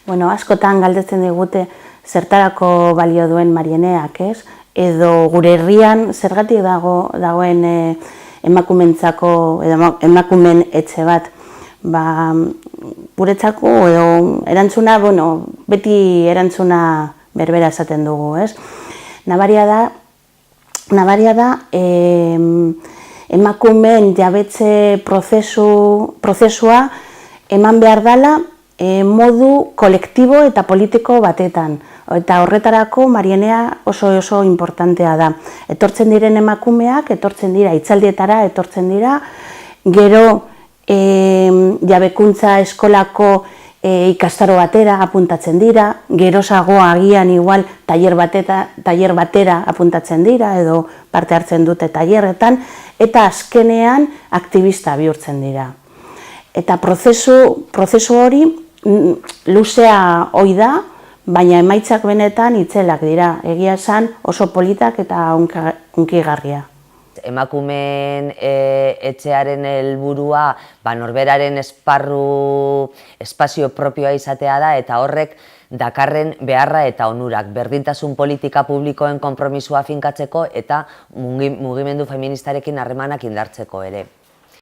Bueno, askotan galdetzen digute zertarako balio duen Marieneak, ez? Edo gure herrian zergatik dagoen emakumeentzako edo emakumeen etxe bat. Guretzako edo erantzuna, beti erantzuna berbera esaten dugu, ez? Nabaria da emakumeen jabetze prozesua eman behar dela modu kolektibo eta politiko batetan. Eta horretarako Marienea oso importantea da. Etortzen diren emakumeak, etortzen dira hitzaldietara, etortzen dira, gero jabekuntza eskolako ikastaro batera apuntatzen dira, gerosago agian igual tailer batera apuntatzen dira edo parte hartzen dute tailerretan, eta azkenean aktivista bihurtzen dira. Eta prozesu hori luzea ohi da, baina emaitzak benetan itzelak dira, egia esan oso politak eta hunkigarria. Emakumeen etxearen helburua norberaren espazio propioa izatea da, eta horrek dakarren beharra eta onurak, berdintasun politika publikoen konpromisua finkatzeko eta mugimendu feministarekin harremanak indartzeko ere.